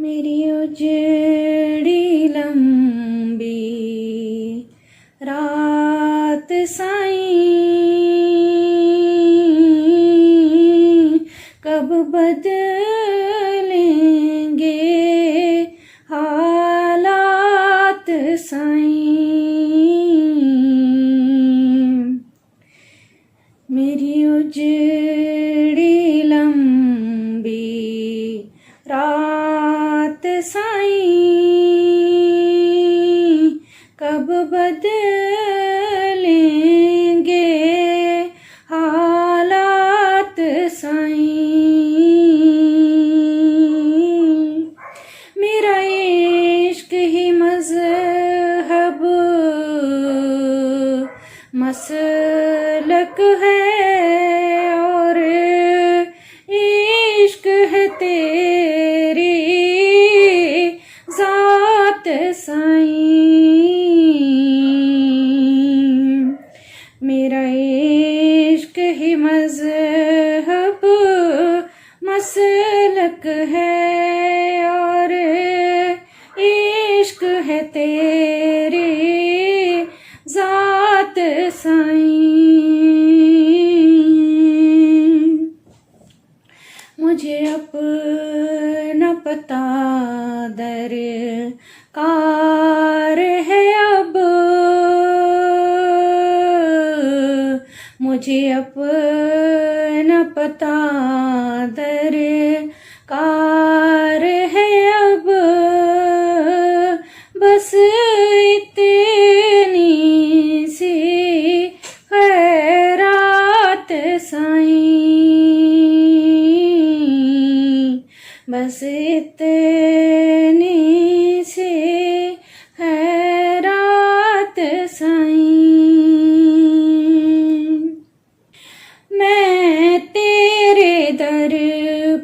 मेरी उजड़ी लंबी रात साईं, कब बदलेंगे हालात साईं। मेरी उजड़ी लंबी रात साईं, कब बदलेंगे हालात साईं। मेरा इश्क ही मज़हब मसलक है और इश्क है तेरी ज़ात साईं। मेरा इश्क ही मज़हब मसलक है और इश्क है तेरी ज़ात साईं। मुझे अपना पता दरकार है अब, मुझे अपना पता दरकार है अब, बस इतनी सी खैरात साईं, बस इतनी सी खैरात साईं। मैं तेरे दर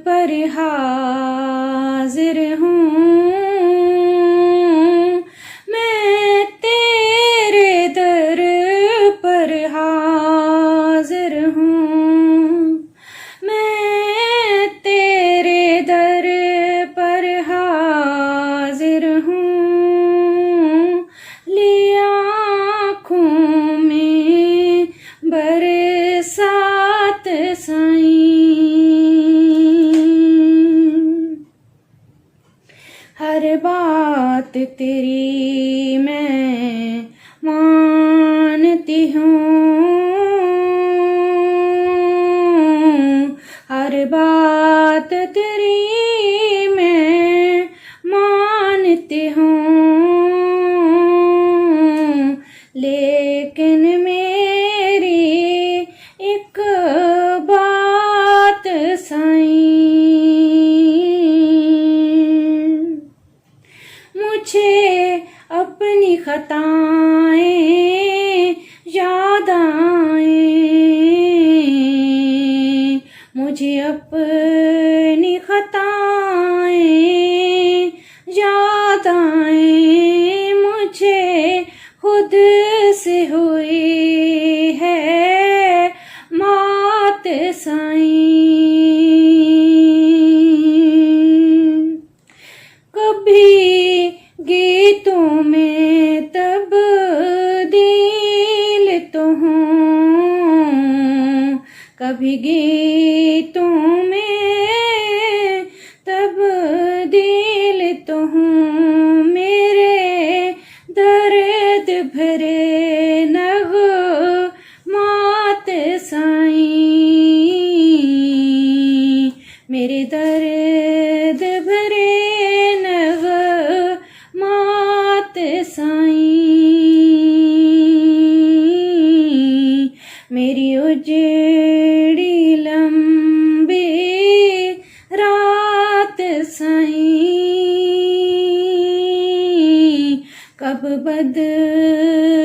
पर हाजिर हूँ, मैं तेरे दर पर हाजिर हूँ, मैं तेरे दर पर हाजिर हूँ। लिया आँखों में बरसात साईं। हर बात तेरी मैं मानती हूँ, हर बात तेरी मैं मानती हूँ, लेकिन मेरी एक बात साईं, मुझे अपनी खताएं याद आएं, मुझे अपनी खताएं याद आएं, मुझे खुद से हुई है मात साईं। कभी गीतों में तब्दील तो हूँ, कभी गीतों में तब्दील तो हूँ, मेरे दर्द भरे नग़मात साईं, मेरे दर्द भरे नग़मात साईं। मेरी उजड़ी लंबी रात साईं, कब बदलेंगे